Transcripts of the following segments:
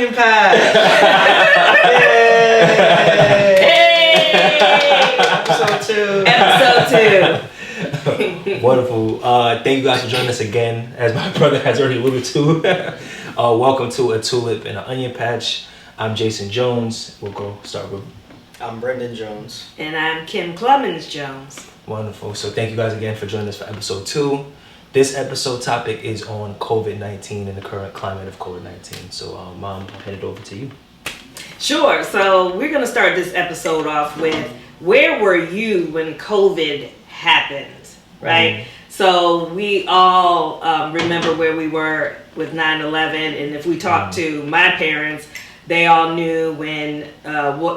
onion patch. Yay! Episode 2. Wonderful. Thank you guys for joining us again. As my brother has already alluded to, welcome to A Tulip and an Onion Patch. I'm Clemons-Jones. We'll go start with. I'm Brendan Jones. And I'm Clemons-Jones. Wonderful. So thank you guys again for joining us for episode 2. This episode topic is on COVID-19 and the current climate of COVID-19. So, Mom, I'll hand it over to you. Sure. So we're going to start this episode off with, where were you when COVID happened, right? So we all remember where we were with 9/11, and if we talk to my parents, they all knew when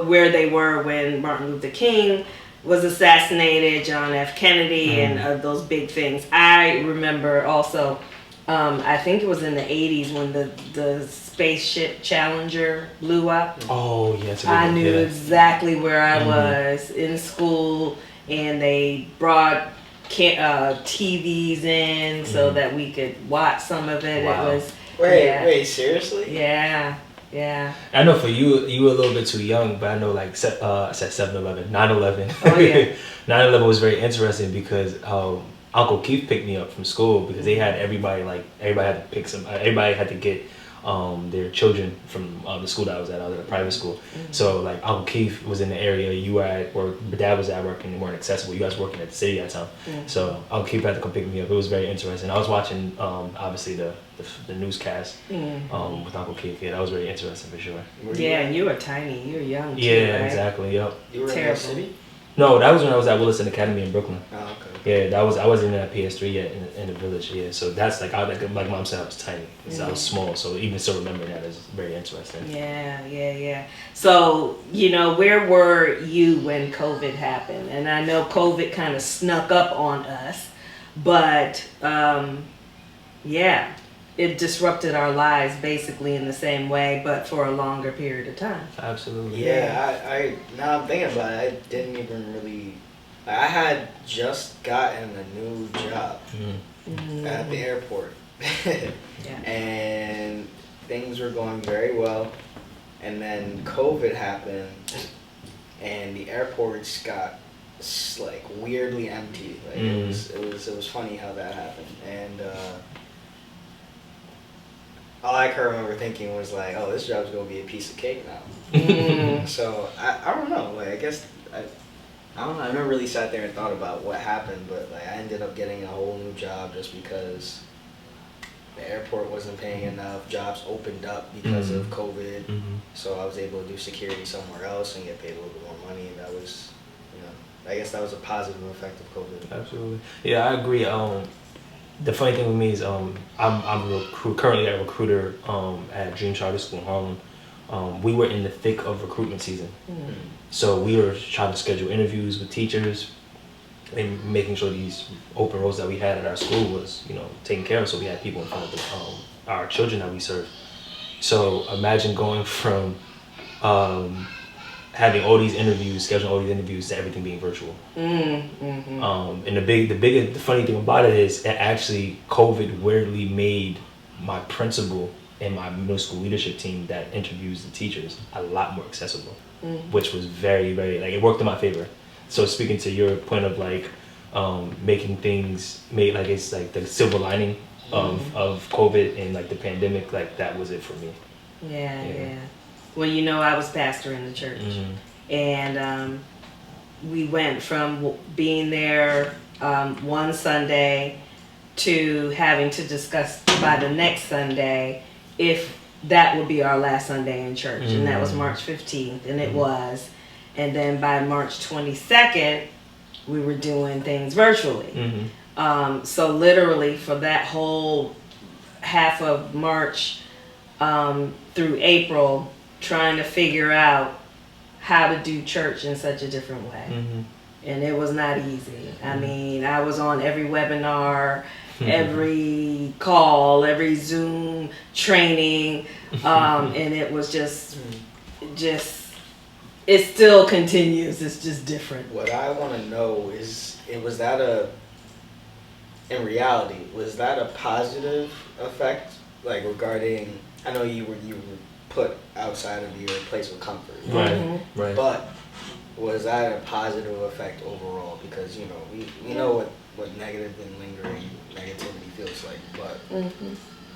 where they were when Martin Luther King was assassinated, John F. Kennedy, and those big things. I remember also, I think it was in the 80s when the spaceship Challenger blew up. Oh, yes. I knew exactly where I was in school, and they brought TVs in so that we could watch some of it. Wow. It was Wait, seriously? Yeah. I know for you were a little bit too young, but I know like I said 7/11, 9/11. Oh yeah. 9/11 was very interesting because Uncle Keith picked me up from school because they had everybody had to pick everybody had to get their children from the school that I was at. I was at a private school. So like Uncle Keith was in the area you were at, or Dad was at work, and they weren't accessible. You guys working at the city at the time. So Uncle Keith had to come pick me up. It was very interesting. I was watching obviously the newscast with Uncle Keith. Yeah, that was very interesting for sure. Yeah, and you were tiny. You were young too, Yeah, right? exactly. Yep. You were in the city? No, that was when I was at Williston Academy in Brooklyn. Oh, okay. Yeah, I wasn't at PS3 yet in the village. Yeah, so that's like like Mom said, I was tiny, so I was small. So even still remembering that is very interesting. Yeah. So where were you when COVID happened? And I know COVID kind of snuck up on us, but it disrupted our lives basically in the same way, but for a longer period of time. Absolutely. Yeah, I now I'm thinking about it, I didn't even really. I had just gotten a new job at the airport, and things were going very well, and then COVID happened, and the airports got like weirdly empty. Like it was funny how that happened, and all I can remember thinking was like, oh, this job's gonna be a piece of cake now. So I don't know. Like I guess I don't know. I never really sat there and thought about what happened, but like I ended up getting a whole new job just because the airport wasn't paying enough. Jobs opened up because of COVID, so I was able to do security somewhere else and get paid a little bit more money. And that was, I guess that was a positive effect of COVID. Absolutely. Yeah, I agree. The funny thing with me is I'm currently a recruiter at Dream Charter School in Harlem. We were in the thick of recruitment season. So we were trying to schedule interviews with teachers and making sure these open roles that we had at our school was, taken care of, so we had people in front of our children that we serve. So imagine going from having all these interviews, scheduling all these interviews, to everything being virtual. And the funny thing about it is that actually COVID weirdly made my principal and my middle school leadership team that interviews the teachers a lot more accessible, which was very, very, like, it worked in my favor. So speaking to your point of like making things like it's like the silver lining of COVID and like the pandemic, like that was it for me. Yeah. Well, I was pastor in the church, and we went from being there one Sunday to having to discuss by the next Sunday if that would be our last Sunday in church, and that was March 15th, and it was. And then by March 22nd, we were doing things virtually. So literally for that whole half of March through April, trying to figure out how to do church in such a different way. And it was not easy. I mean, I was on every webinar, every call, every Zoom training, and it was just, it still continues. It's just different. What I want to know is, in reality, was that a positive effect? Like regarding, I know you were put outside of your place of comfort. Right. Right. But was that a positive effect overall? Because we know what negative and lingering negativity feels like. But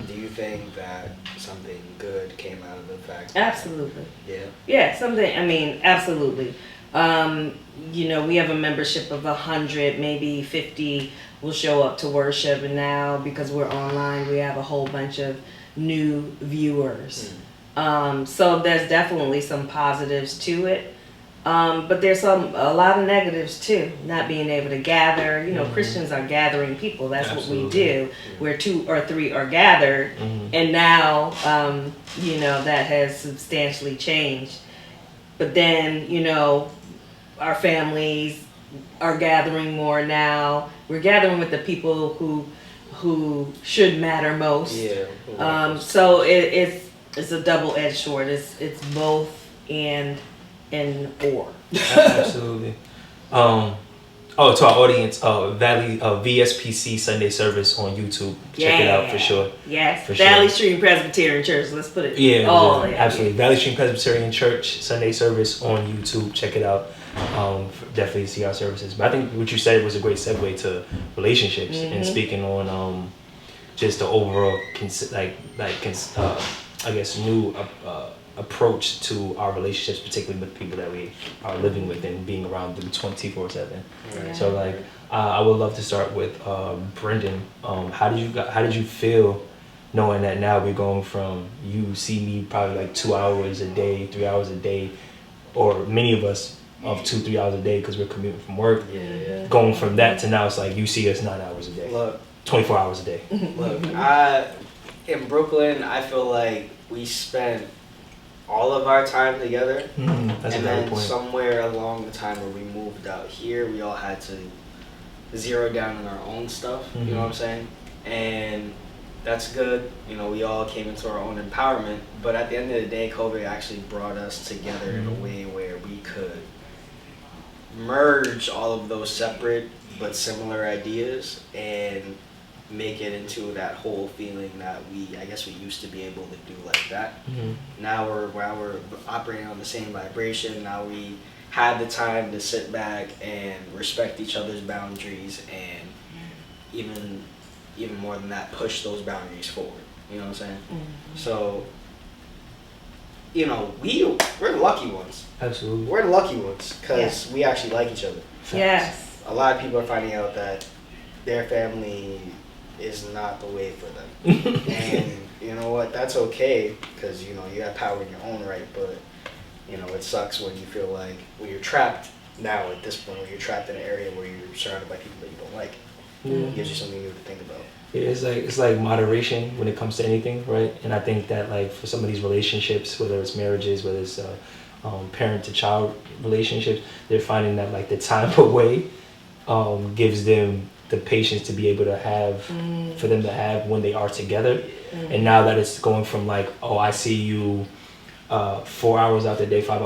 do you think that something good came out of the fact? Absolutely. Yeah. Yeah, something. I mean, absolutely. We have a membership of 100, maybe 50 will show up to worship, and now because we're online, we have a whole bunch of new viewers. So there's definitely some positives to it. But there's a lot of negatives too. Not being able to gather. Christians are gathering people. That's Absolutely. what we do. Where 2 or 3 are gathered, and now that has substantially changed. But then our families are gathering more now. We're gathering with the people who should matter most. Yeah. So it's a double-edged sword. It's both and or. Absolutely. To our audience, Valley VSPC Sunday service on YouTube. Check it out for sure. Yes. For Valley sure. Stream Presbyterian Church. Let's put it all there. Absolutely. Valley Stream Presbyterian Church Sunday service on YouTube. Check it out. Definitely see our services. But I think what you said was a great segue to relationships and speaking on just the overall new approach to our relationships, particularly with people that we are living with and being around them 24/7. Right. So I would love to start with Brendan. How did you feel knowing that now we're going from you see me probably 2 hours a day, 3 hours a day, or many of us of 2-3 hours a day because we're commuting from work. Yeah. Going from that to now it's like you see us 9 hours a day. Look, 24 hours a day. Look, in Brooklyn, I feel like we spent all of our time together. That's and a then good point. somewhere along the time where we moved out here, we all had to zero down on our own stuff. You know what I'm saying? And that's good. We all came into our own empowerment. But at the end of the day, COVID actually brought us together in a way where we could merge all of those separate but similar ideas and make it into that whole feeling that we used to be able to do like that. Now we're operating on the same vibration. Now we have the time to sit back and respect each other's boundaries and even more than that, push those boundaries forward. You know what I'm saying? So, we're the lucky ones. Absolutely. We're the lucky ones because we actually like each other. Yes. A lot of people are finding out that their family is not the way for them. And you know what? That's okay because, you have power in your own right. But, it sucks when you feel like when you're trapped now at this point, when you're trapped in an area where you're surrounded by people that you don't like. It gives you something new to think about. Yeah, it's like moderation when it comes to anything, right? And I think that for some of these relationships, whether it's marriages, whether it's parent to child relationships, they're finding that the time away gives them the patience to be able to have for them to have when they are together. And now that it's going from I see you 4 hours out the day, 5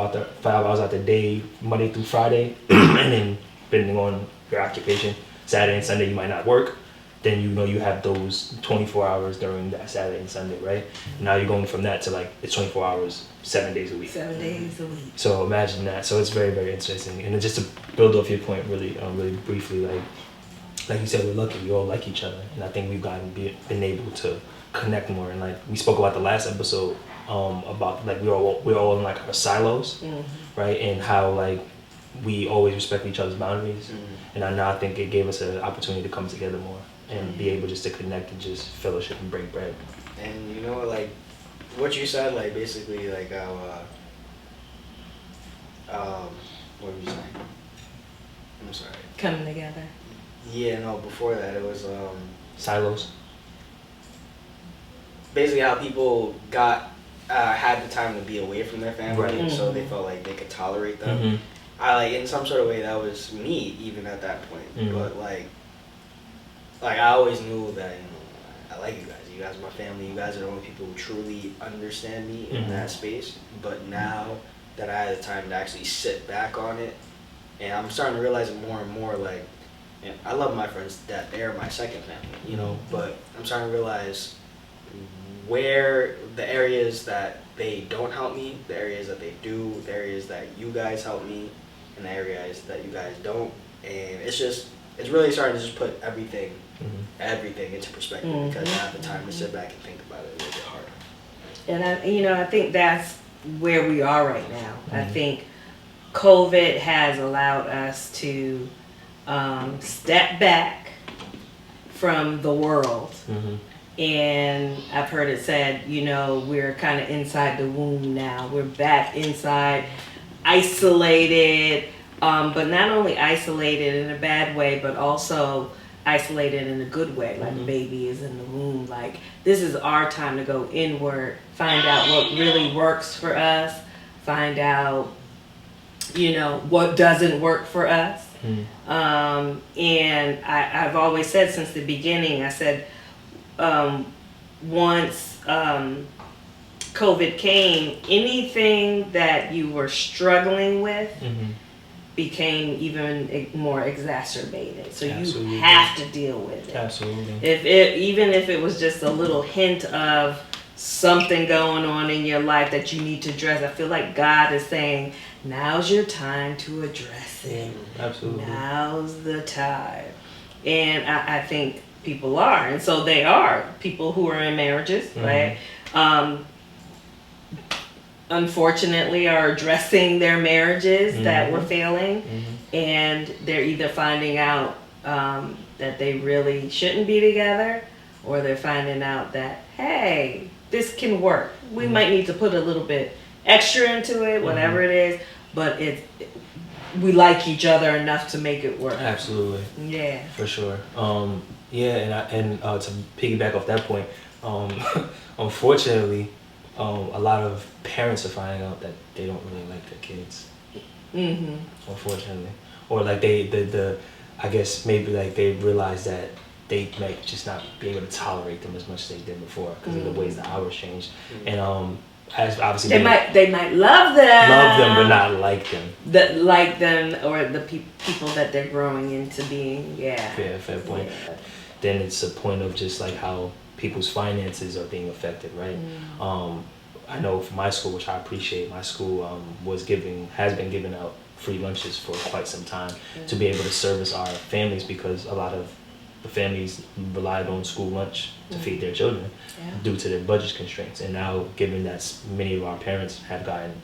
hours out the day, Monday through Friday, and then depending on your occupation, Saturday and Sunday you might not work, then you have those 24 hours during that Saturday and Sunday, right? Now you're going from that to it's 24 hours, 7 days a week. 7 days a week. So imagine that. So it's very, very interesting. And just to build off your point really briefly, like you said, we're lucky. We all like each other. And I think we've been able to connect more. And we spoke about the last episode about we're all in our silos, right? And how we always respect each other's boundaries. And I think it gave us an opportunity to come together more and be able just to connect and just fellowship and break bread. And what you said, basically how what were you saying? I'm sorry. Coming together. Yeah, no, before that it was Silos. basically how people had the time to be away from their family, Right. so they felt like they could tolerate them. I in some sort of way that was me even at that point. But I always knew that I like you guys. You guys are my family. You guys are the only people who truly understand me in that space. But now that I had the time to actually sit back on it, and I'm starting to realize it more and more. I love my friends that they're my second family, but I'm starting to realize where the areas that they don't help me, the areas that they do, the areas that you guys help me, and the areas that you guys don't. And it's really starting to just put everything into perspective because I have the time to sit back and think about it a little bit harder. And I think that's where we are right now. I think COVID has allowed us to step back from the world. And I've heard it said, we're kind of inside the womb now. We're back inside, isolated, but not only isolated in a bad way, but also isolated in a good way, like a baby is in the womb. Like, this is our time to go inward, find out what really works for us, find out, what doesn't work for us. And I've always said since the beginning, I said, once COVID came, anything that you were struggling with became even more exacerbated. So Absolutely. You have to deal with it. Absolutely. Even if it was just a little hint of something going on in your life that you need to address, I feel like God is saying, now's your time to address it. Absolutely. Now's the time. And I think people are. And so they are. People who are in marriages, right? Unfortunately are addressing their marriages that were failing. And they're either finding out that they really shouldn't be together, or they're finding out that, hey, this can work. We might need to put a little bit extra into it, whatever it is, but we like each other enough to make it work. Absolutely. Yeah. For sure. And to piggyback off that point, unfortunately, a lot of parents are finding out that they don't really like their kids. Unfortunately, or like I guess maybe like they realize that they might just not be able to tolerate them as much as they did before because of the ways the hours changed. And as obviously they might love them, but not like them. Like them, or the people that they're growing into being. Yeah. Fair point. Yeah. Then it's a point of just like how people's finances are being affected, right? I know for my school, which I appreciate, my school has been giving out free lunches for quite some time to be able to service our families, because a lot of the families relied on school lunch to feed their children due to their budget constraints. And now, given that many of our parents have gotten,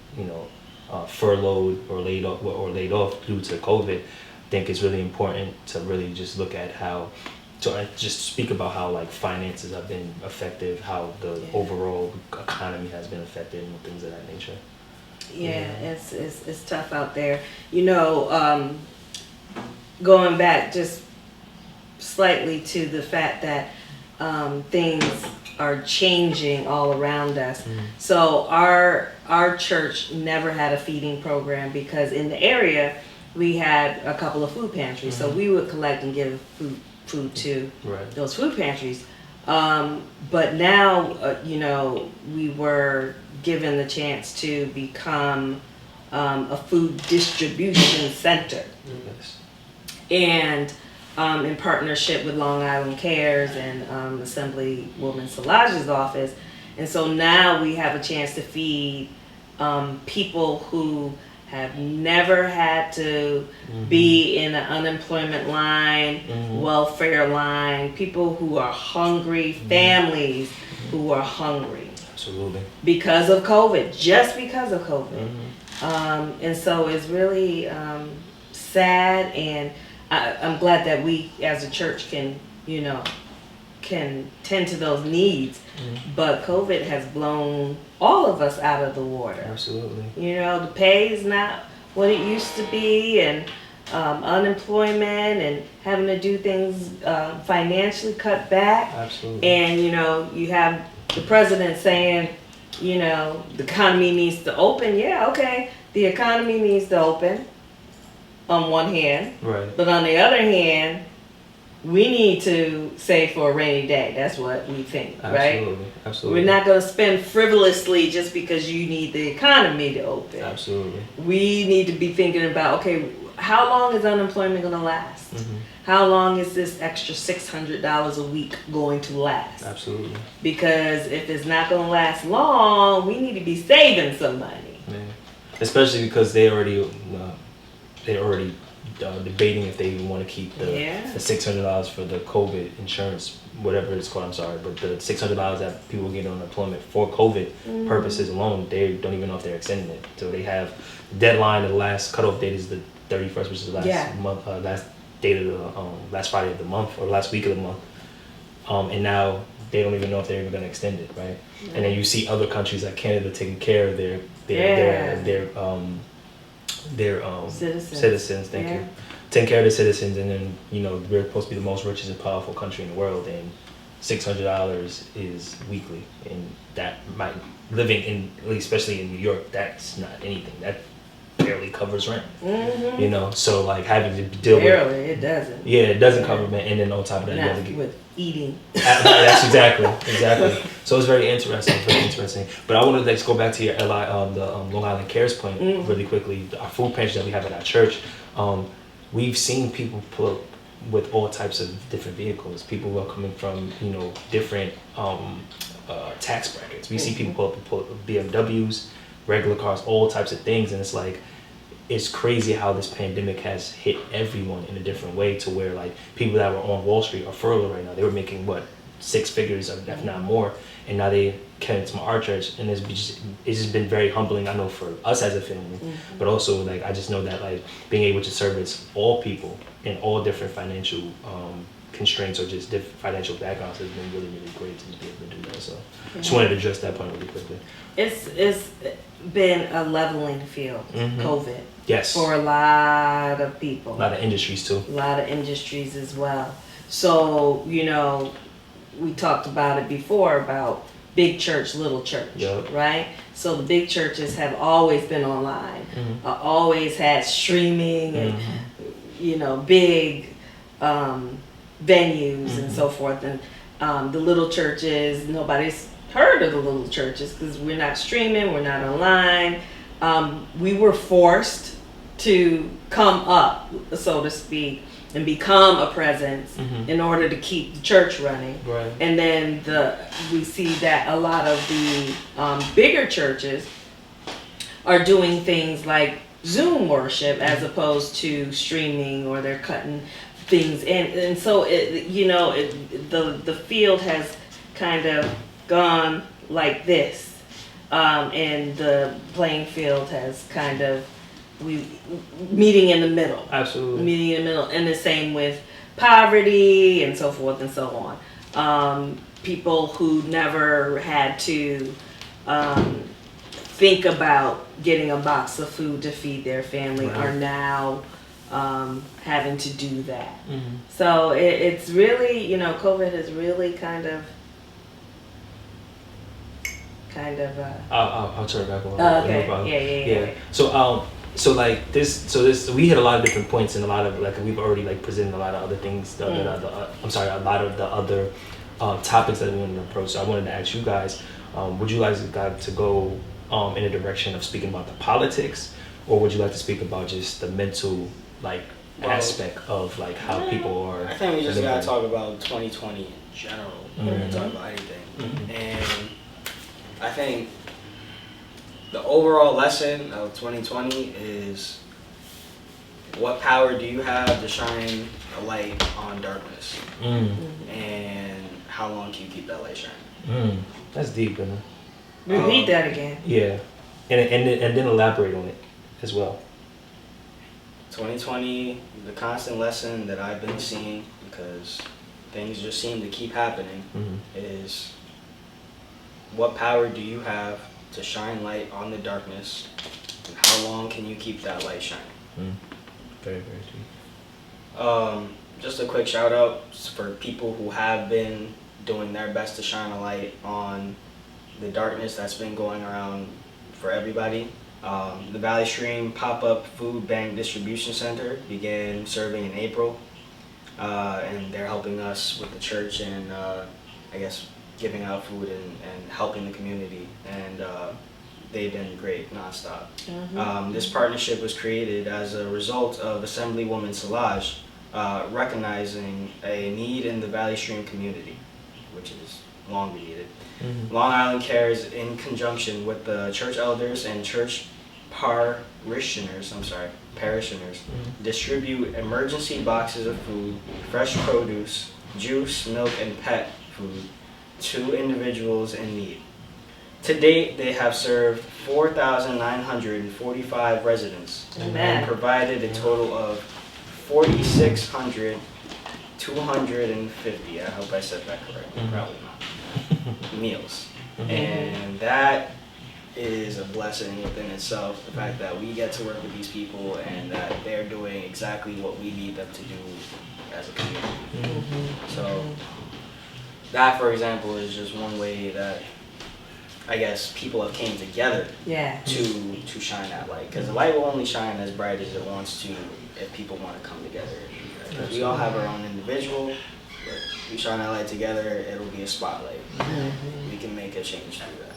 furloughed or laid off due to COVID, I think it's really important to really just look at just speak about how like finances have been affected, how the overall economy has been affected, and things of that nature. It's tough out there. Going back just slightly to the fact that things are changing all around us. So our church never had a feeding program because in the area we had a couple of food pantries. So we would collect and give food to those food pantries. But now, we were given the chance to become a food distribution center. And in partnership with Long Island Cares and Assemblywoman Szalage's office. And so now we have a chance to feed people who have never had to be in an unemployment line, welfare line, people who are hungry, families who are hungry. Absolutely. Because of COVID, just because of COVID. And so it's really sad, and I'm glad that we as a church can tend to those needs. But COVID has blown all of us out of the water. Absolutely. The pay is not what it used to be, and unemployment and having to do things financially cut back. Absolutely. And you have the president saying, the economy needs to open. Yeah, okay, the economy needs to open on one hand. Right. But on the other hand, we need to save for a rainy day. That's what we think, right? Absolutely. We're not going to spend frivolously just because you need the economy to open. Absolutely. We need to be thinking about, okay, how long is unemployment going to last? Mm-hmm. How long is this extra $600 a week going to last? Absolutely. Because if it's not going to last long, we need to be saving some money. Yeah. Especially because they're already debating if they even want to keep the $600 for the COVID insurance, whatever it's called. I'm sorry, but the $600 that people get on unemployment for COVID purposes alone, they don't even know if they're extending it. So they have deadline. The last cutoff date is the 31st, which is the last month, last date of the last Friday of the month or last week of the month. And now they don't even know if they're even going to extend it, right? Mm-hmm. And then you see other countries like Canada taking care of their citizens. Thank you. Taking care of their citizens, and then we're supposed to be the most richest and powerful country in the world, and $600 is weekly, and that might living in, especially in New York, that's not anything. That barely covers rent. Mm-hmm. So like having to deal with it doesn't. Yeah, it doesn't cover rent, and then on top of that, you have to get with eating. That's exactly. So it's very interesting. But I wanted to go back to your the Long Island Cares point really quickly. Our food pantry that we have at our church. We've seen people pull up with all types of different vehicles. People who are coming from different tax brackets. We see people pull up BMWs, regular cars, all types of things, and it's like, it's crazy how this pandemic has hit everyone in a different way, to where like people that were on Wall Street are furloughed right now. They were making six figures, if not more, and now they came to our church, and it's just been very humbling. I know for us as a family, but also like I just know that like being able to service all people in all different financial constraints or just different financial backgrounds has been really, really great to be able to do that. So just wanted to address that point really quickly. It's been a leveling field, COVID. Yes. For a lot of people. A lot of industries too. A lot of industries as well. So, we talked about it before about big church, little church, right? So the big churches have always been online, always had streaming and, big venues and so forth. And the little churches, nobody's heard of the little churches because we're not streaming, we're not online. We were forced to come up, so to speak, and become a presence in order to keep the church running. Right. And then we see that a lot of the bigger churches are doing things like Zoom worship as opposed to streaming, or they're cutting things in. And so the field has kind of gone like this, and the playing field has kind of meeting in the middle. Absolutely. Meeting in the middle. And the same with poverty and so forth and so on. People who never had to think about getting a box of food to feed their family are now having to do that. So it's really, COVID has really kind of I'll turn it back over. Okay. No problem. Yeah. So like this we hit a lot of different points, and a lot of like we've already like presented a lot of other things. A lot of the other topics that we wanted to approach. So I wanted to ask you guys, would you like to go in a direction of speaking about the politics, or would you like to speak about just the mental aspect of like how people are? I think we just gotta talk about 2020 in general. We're gonna talk about anything, and I think the overall lesson of 2020 is, what power do you have to shine a light on darkness? And how long can you keep that light shining? That's deep, isn't it? Repeat that again. Yeah, and then elaborate on it as well. 2020, the constant lesson that I've been seeing, because things just seem to keep happening, is what power do you have to shine light on the darkness, and how long can you keep that light shining? Very, very deep. Just a quick shout out for people who have been doing their best to shine a light on the darkness that's been going around for everybody. The Valley Stream Pop-Up Food Bank Distribution Center began serving in April, and they're helping us with the church and giving out food and helping the community. And they've been great nonstop. This partnership was created as a result of Assemblywoman Salage recognizing a need in the Valley Stream community, which is long needed. Long Island Cares, in conjunction with the church elders and church parishioners, distribute emergency boxes of food, fresh produce, juice, milk, and pet food to individuals in need. To date, they have served 4,945 residents and provided a total of 4,650, I hope I said that correctly, probably not, meals. And that is a blessing within itself, the fact that we get to work with these people and that they're doing exactly what we need them to do as a community. So that, for example, is just one way that I guess people have came together to shine that light, because the light will only shine as bright as it wants to if people want to come together. Because we all have our own individual, but we shine that light together, it'll be a spotlight. We can make a change through that.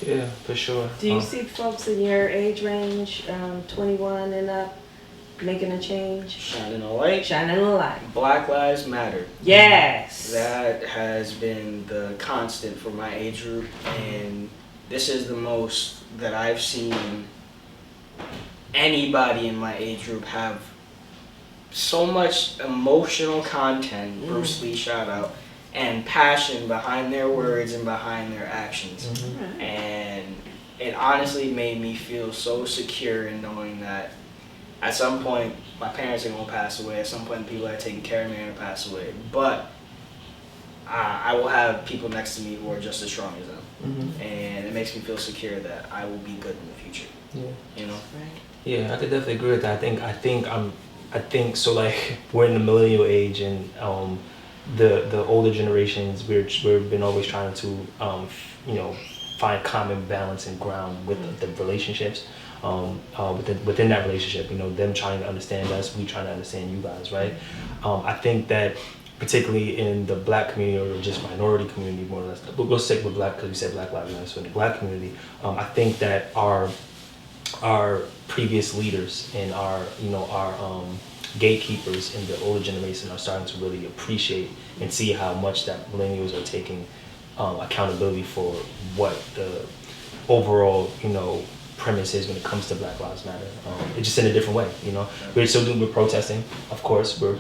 Yeah, for sure. Do you see folks in your age range, 21 and up, making a change? Shining a light. Shining a light. Black Lives Matter. Yes. That has been the constant for my age group, and this is the most that I've seen anybody in my age group have so much emotional content, Bruce Lee shout out, and passion behind their words and behind their actions. And it honestly made me feel so secure in knowing that at some point my parents are going to pass away, at some point people that are taking care of me are going to pass away, but I will have people next to me who are just as strong as them. And it makes me feel secure that I will be good in the future. You know? Yeah, I could definitely agree with that. I think so. Like, we're in the millennial age, and the older generations, we've been always trying to find common balance and ground with the relationships. Within that relationship, them trying to understand us, we trying to understand you guys, right? I think that particularly in the Black community, or just minority community, more or less, we'll stick with Black because we said Black Lives Matter. So in the Black community, I think that our previous leaders and our gatekeepers in the older generation are starting to really appreciate and see how much that millennials are taking accountability for what the overall premise is when it comes to Black Lives Matter. It's just in a different way. We're protesting, of course. We're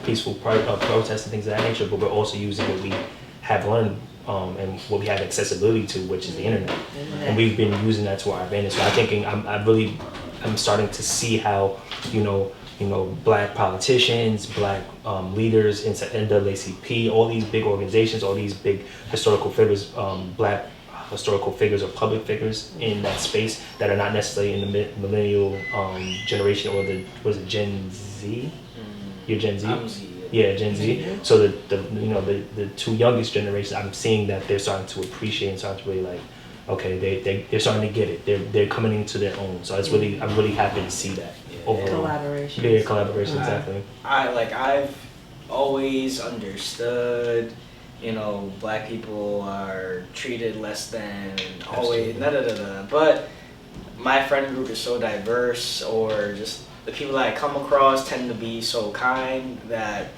peaceful protesting, things of that nature, but we're also using what we have learned and what we have accessibility to, which is the internet. And we've been using that to our advantage. So I'm starting to see how Black politicians, Black leaders in NAACP, all these big organizations, all these big historical figures, Black historical figures or public figures in that space that are not necessarily in the millennial generation, or was it Gen Z? You're Gen Z? I'm Z. Yeah, Gen Z. So the two youngest generations, I'm seeing that they're starting to appreciate and starting to really like, okay, they're starting to get it. They're coming into their own. So I'm really happy to see that. Collaboration. Yeah, collaboration, exactly. I've always understood, Black people are treated less than, and always but my friend group is so diverse, or just the people that I come across tend to be so kind that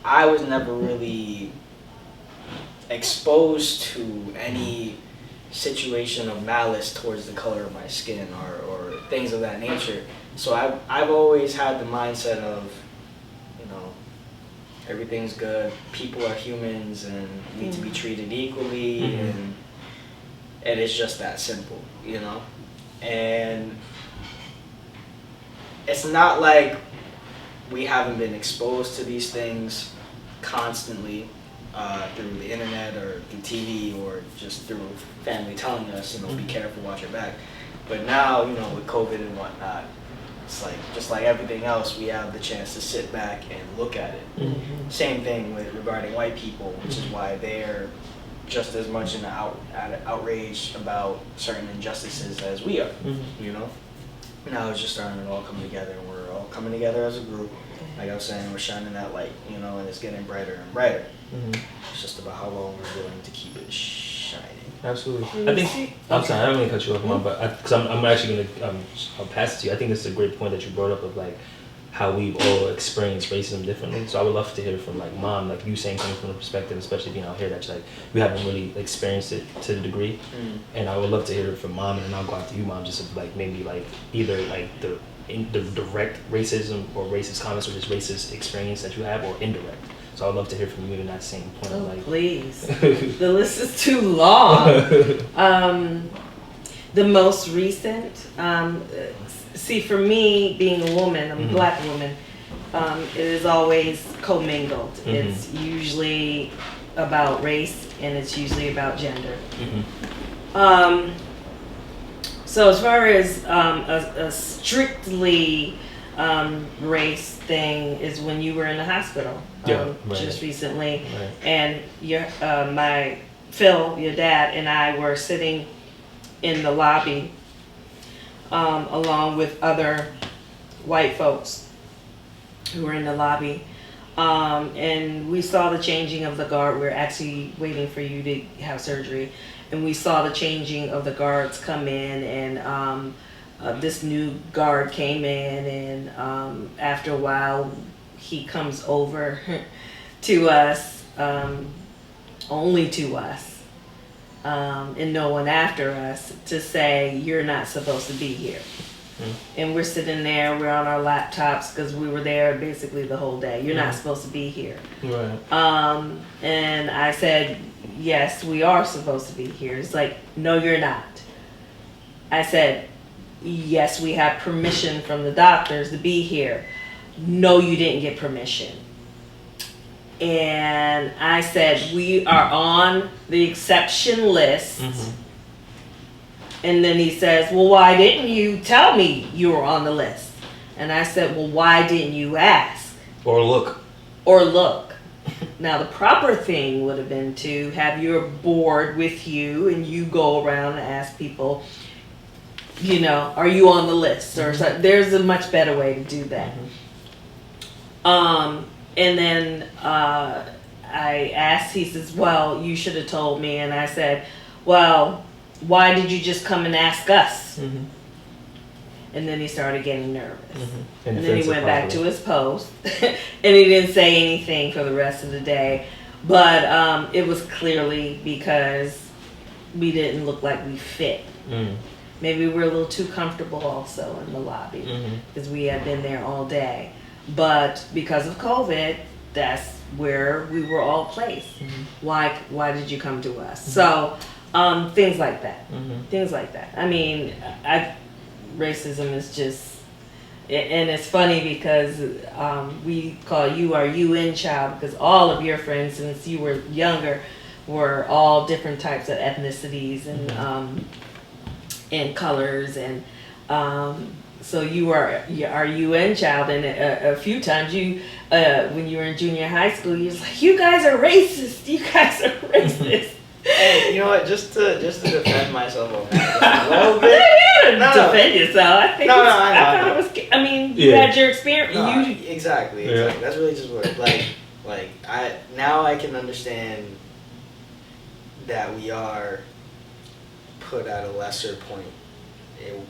I was never really exposed to any situation of malice towards the color of my skin or things of that nature. So I've always had the mindset of, everything's good, people are humans and need to be treated equally, and it's just that simple, And it's not like we haven't been exposed to these things constantly through the internet or through TV or just through family telling us, be careful, watch your back. But now, with COVID and whatnot, it's like, just like everything else, we have the chance to sit back and look at it. Same thing regarding white people, which is why they're just as much outraged about certain injustices as we are, Now it's just starting to all come together, and we're all coming together as a group. Like I was saying, we're shining that light, and it's getting brighter and brighter. It's just about how long we're willing to keep it shining. shining. Absolutely. I think, I'm sorry, I don't mean to cut you off, Mom, but because I'm actually going to I'll pass it to you. I think this is a great point that you brought up of like how we've all experienced racism differently. So I would love to hear from like Mom, like you saying coming from the perspective, especially being out here, that like we haven't really experienced it to the degree. And I would love to hear it from Mom, and then I'll go out to you, Mom, just of, like maybe like either like the direct racism or racist comments or just racist experience that you have, or indirect. So I would love to hear from you in that same point. Oh, like, please. The list is too long. The most recent, see, for me, being a woman, I'm a black woman, it is always commingled. It's usually about race, and it's usually about gender. So as far as a strictly race thing is when you were in the hospital just recently, and my Phil, your dad, and I were sitting in the lobby along with other white folks who were in the lobby, and we saw the changing of the guard. We're actually waiting for you to have surgery, and we saw the changing of the guards come in, and this new guard came in, and after a while he comes over to us, only to us, and no one after us, to say, you're not supposed to be here. And we're sitting there, we're on our laptops because we were there basically the whole day. You're not supposed to be here. And I said, yes, we are supposed to be here. It's like, no, you're not. I said, yes, we have permission from the doctors to be here. No, you didn't get permission. And I said, we are on the exception list. And then he says, well, why didn't you tell me you were on the list? And I said, well, why didn't you ask? Or look. Now, the proper thing would have been to have your board with you, and you go around and ask people, you know, are you on the list? Or so, there's a much better way to do that. And then I asked, he says, well, you should have told me. And I said, well, why did you just come and ask us? And then he started getting nervous. And then he went back to his post, and he didn't say anything for the rest of the day. But it was clearly because we didn't look like we fit. Maybe we were a little too comfortable also in the lobby because we had been there all day. But because of COVID, that's where we were all placed. Why did you come to us? So things like that. Things like that. I mean, racism is just, and it's funny because we call you our UN child because all of your friends, since you were younger, were all different types of ethnicities and colors, and so you are our UN child. And a few times you, when you were in junior high school, you was like, "You guys are racist. You guys are racist." Hey, you know what? Just to defend myself a little bit. Defend yourself. I think. I thought it was. I mean, you had your experience. Exactly. That's really just what I can understand that we are put at a lesser point,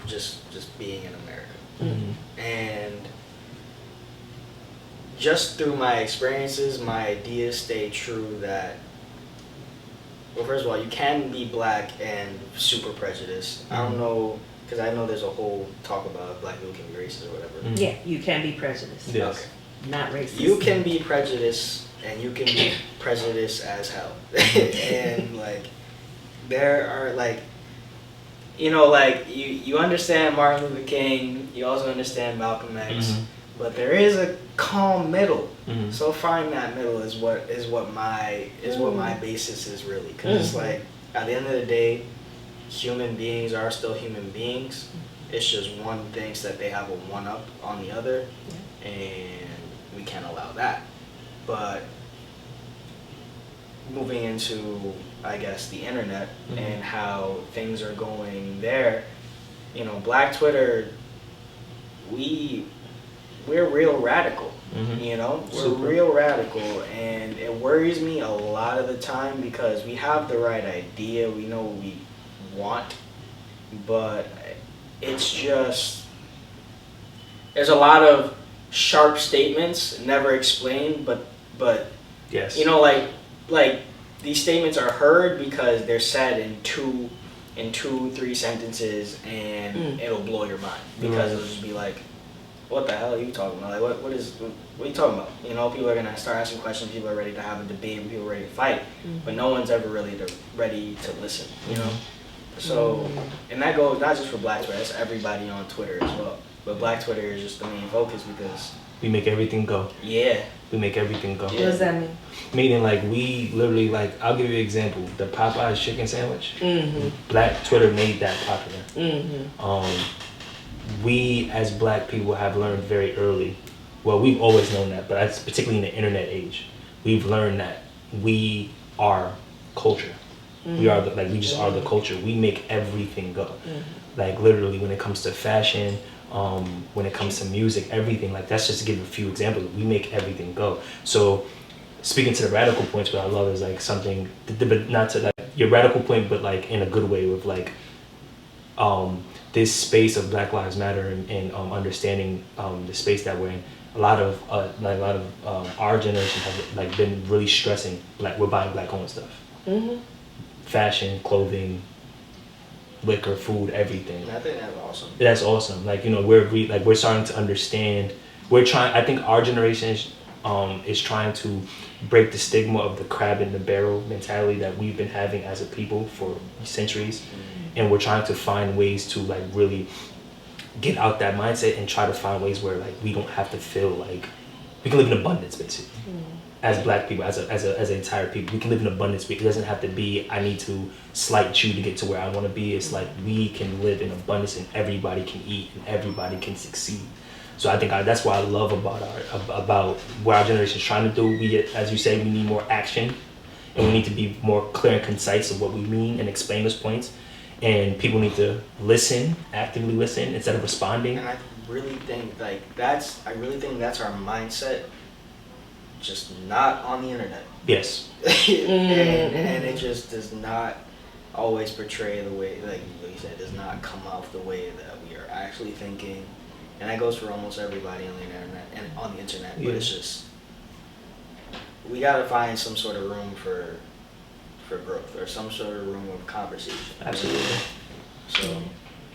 just being in America, and just through my experiences, my ideas stay true that. Well, first of all, you can be black and super prejudiced. I don't know, because I know there's a whole talk about black people can be racist or whatever. Yeah, you can be prejudiced. Yes. Okay. Not racist. You can be prejudiced, and you can be prejudiced as hell. And, like, there are, like, you know, like, you understand Martin Luther King, you also understand Malcolm X, but there is a calm middle. So find that middle is what my basis is really, because it's like at the end of the day, human beings are still human beings. It's just one thinks that they have a one up on the other, and we can't allow that. But moving into, I guess, the internet and how things are going there, you know, Black Twitter, we're real radical. You know, we're Super. real radical, and it worries me a lot of the time because we have the right idea, we know what we want, but it's just, there's a lot of sharp statements never explained, but Yes. you know, like these statements are heard because they're said in two, 3 sentences, and it'll blow your mind because it'll just be like, what the hell are you talking about? Like, what are you talking about? You know, people are gonna start asking questions. People are ready to have a debate. People are ready to fight, but no one's ever really ready to listen. You know, so and that goes not just for Black Twitter. That's everybody on Twitter as well. But Black Twitter is just the main focus because we make everything go. Yeah. We make everything go. What does that mean? Meaning, like, we literally, like, I'll give you an example. The Popeyes chicken sandwich. Black Twitter made that popular. We as Black people have learned very early. Well, we've always known that, but that's particularly in the internet age. We've learned that we are culture. We are we just are the culture. We make everything go. Like, literally, when it comes to fashion, when it comes to music, everything, like, that's just to give a few examples. We make everything go. So speaking to the radical points, what I love is like something, but not to like your radical point, but like in a good way with like this space of Black Lives Matter and understanding the space that we're in. A lot of our generation has like been really stressing we're buying Black owned stuff, fashion, clothing, liquor, food, everything. I think that's awesome. That's awesome. Like, you know, we're starting to understand. I think our generation is trying to break the stigma of the crab in the barrel mentality that we've been having as a people for centuries, and we're trying to find ways to like really get out that mindset and try to find ways where like we don't have to feel like we can live in abundance, basically. As Black people, as an entire people, we can live in abundance. It doesn't have to be I need to slight you to get to where I want to be. It's like we can live in abundance and everybody can eat and everybody can succeed. So I think that's what I love about what our generation is trying to do. As you say, we need more action, and we need to be more clear and concise of what we mean and explain those points. And people need to listen, actively listen instead of responding. And I really think that's our mindset, just not on the internet. Yes. and it just does not always portray the way, like you said, does not come off the way that we are actually thinking. And that goes for almost everybody on the internet. But it's just, we gotta find some sort of room for growth or some sort of room of conversation. Absolutely. So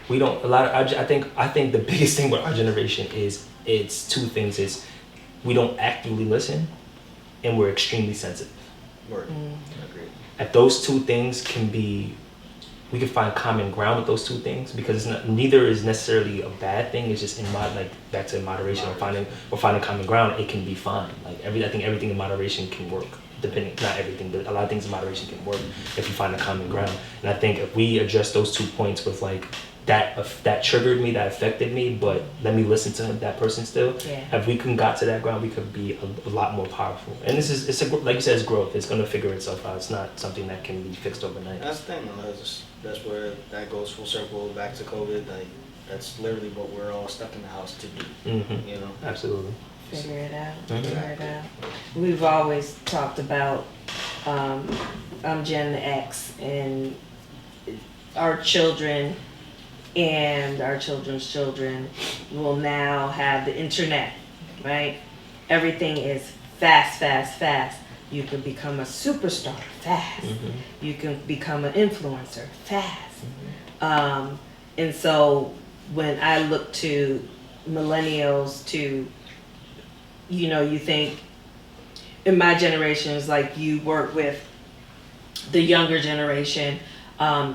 we don't I think the biggest thing with our generation is it's two things. Is we don't actively listen, and we're extremely sensitive. Word. Agreed. At those two things we can find common ground with those two things, because neither is necessarily a bad thing. It's just back to moderation or finding common ground. It can be fine. Like I think everything in moderation can work. Not everything, but a lot of things in moderation can work if you find a common ground. And I think if we address those 2 points with like that triggered me, that affected me, but let me listen to that person still. Yeah. If we got to that ground, we could be a lot more powerful. And it's like you said, it's growth. It's going to figure itself out. It's not something that can be fixed overnight. That's the thing. That's where that goes full circle back to COVID. Like that's literally what we're all stuck in the house to do. You know. Absolutely. Figure it out. We've always talked about Gen X, and our children and our children's children will now have the internet, right? Everything is fast. You can become a superstar fast. You can become an influencer fast. And so when I look to millennials to, you think in my generation, it's like you work with the younger generation.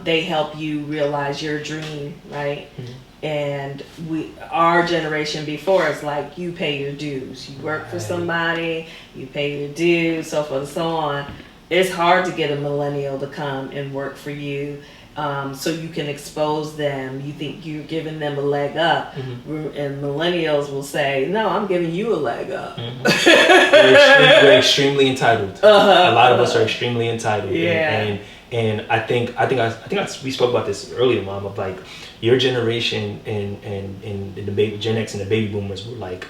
They help you realize your dream, right? And our generation before is like you pay your dues. You work for somebody, you pay your dues, so forth and so on. It's hard to get a millennial to come and work for you. So you can expose them. You think you're giving them a leg up, and millennials will say, "No, I'm giving you a leg up." We're extremely entitled. A lot of us are extremely entitled. Yeah. And I think we spoke about this earlier, Mom, of like your generation and the baby Gen X and the baby boomers were like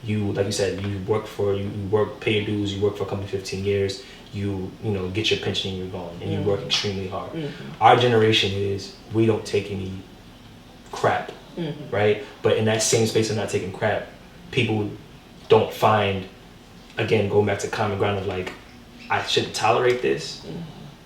you, like you said, you work, pay your dues, you work for a company 15 years, you get your pension and you're gone, and you work extremely hard. Our generation we don't take any crap, right? But in that same space of not taking crap, people don't find, again, going back to common ground of like, I shouldn't tolerate this,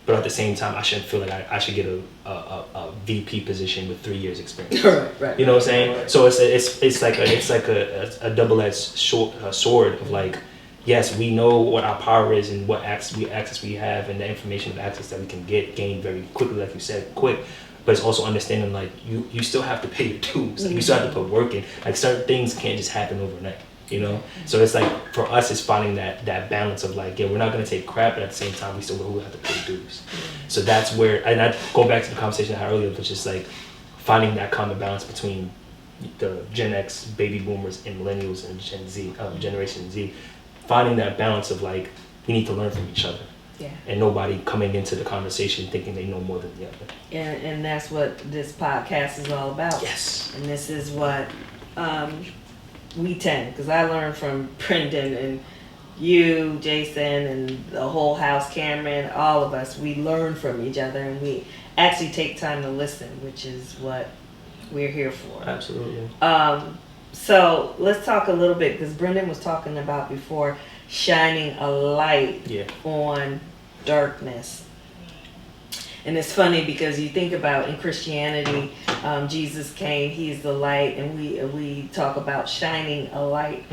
but at the same time, I shouldn't feel like I should get a VP position with 3 years experience. Right. You know what I'm saying? Right. So it's like a double-edged sword of like, yes, we know what our power is and what access we have and the information of access that we can gain very quickly, like you said, quick. But it's also understanding like you still have to pay your dues. Like, you still have to put work in. Like certain things can't just happen overnight. So it's like for us, it's finding that balance of like, yeah, we're not gonna take crap, but at the same time, we still will have to pay dues. So that's where, and I go back to the conversation I had earlier, which is like finding that common balance between the Gen X, baby boomers, and millennials and Gen Z, Generation Z, finding that balance of like we need to learn from each other. Yeah. And nobody coming into the conversation thinking they know more than the other. And that's what this podcast is all about. Yes. And this is what we tend, because I learned from Brendan and you, Jeyson, and the whole house, Cameron, all of us. We learn from each other, and we actually take time to listen, which is what we're here for. Absolutely. So let's talk a little bit, because Brendan was talking about before shining a light on darkness. And it's funny because you think about in Christianity, Jesus came, he's the light, and we talk about shining a light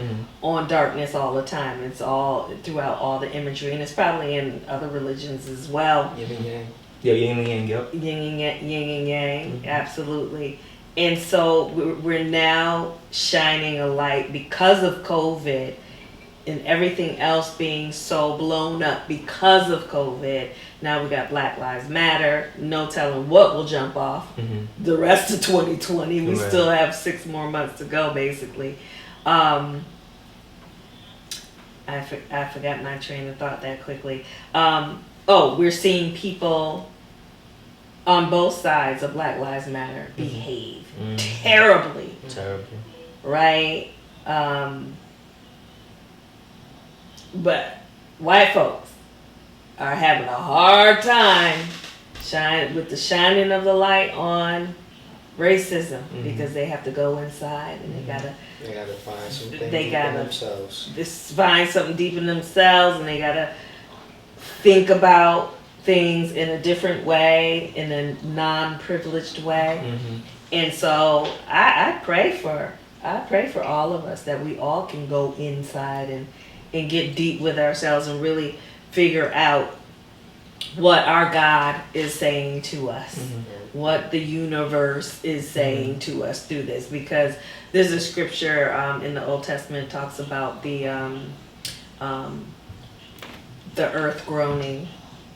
on darkness all the time. It's all throughout all the imagery, and it's probably in other religions as well. Yin and yang. Yeah, yin and yang, yep. Yin and yang, absolutely. And so we're now shining a light because of COVID and everything else being so blown up because of COVID. Now we got Black Lives Matter. No telling what will jump off the rest of 2020. We still have 6 more months to go, basically. I forgot my train of thought that quickly. We're seeing people on both sides of Black Lives Matter behave terribly. Right? But white folks are having a hard time with the shining of the light on racism because they have to go inside and they gotta find something deep in themselves. Find something deep in themselves, and they gotta think about things in a different way, in a non-privileged way. And so I pray for all of us that we all can go inside and get deep with ourselves and really figure out what our God is saying to us, what the universe is saying to us through this. Because there's a scripture in the Old Testament talks about the earth groaning.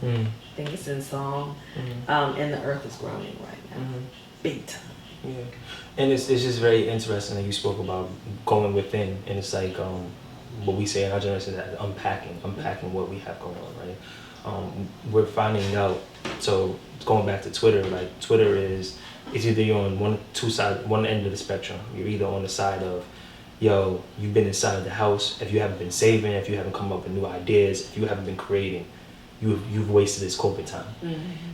I think it's in Psalm, and the earth is groaning right now, big time. Yeah, and it's just very interesting that you spoke about going within, and it's like what we say in our generation is that unpacking what we have going on, right? We're finding out. So going back to Twitter, like Twitter it's either you're on one end of the spectrum. You're either on the side of, yo, you've been inside the house. If you haven't been saving, if you haven't come up with new ideas, if you haven't been creating, you've wasted this COVID time.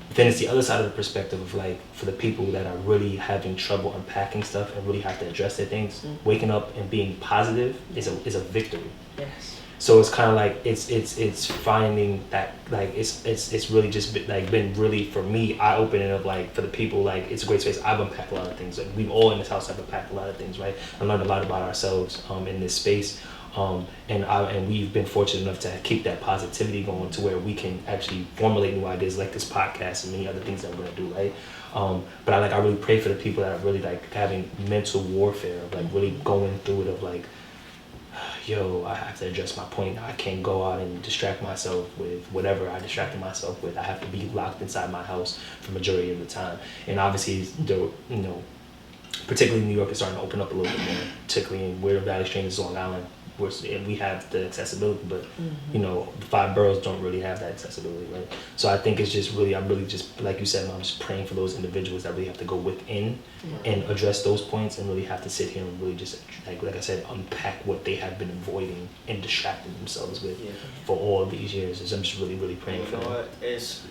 But then it's the other side of the perspective of like, for the people that are really having trouble unpacking stuff and really have to address their things, waking up and being positive is a victory. Yes. So it's kind of like it's finding that, like it's really just been really, for me, eye-opening of like, for the people, like it's a great space. I've unpacked a lot of things. Like we've all in this house have unpacked a lot of things, right? I learned a lot about ourselves in this space. And we've been fortunate enough to keep that positivity going to where we can actually formulate new ideas like this podcast and many other things that we're gonna do, right? But I really pray for the people that are really like having mental warfare, of like really going through it, of like, yo, I have to address my point. I can't go out and distract myself with whatever I distracted myself with. I have to be locked inside my house for the majority of the time. And obviously, particularly New York is starting to open up a little bit more, particularly in where the Valley Stream is, Long Island. and we have the accessibility, but you know, the 5 boroughs don't really have that accessibility, right? So I think it's just really, I'm really just, like you said, I'm just praying for those individuals that really have to go within and address those points, and really have to sit here and really just, like I said, unpack what they have been avoiding and distracting themselves with for all these years. So I'm just really, really praying for them. What is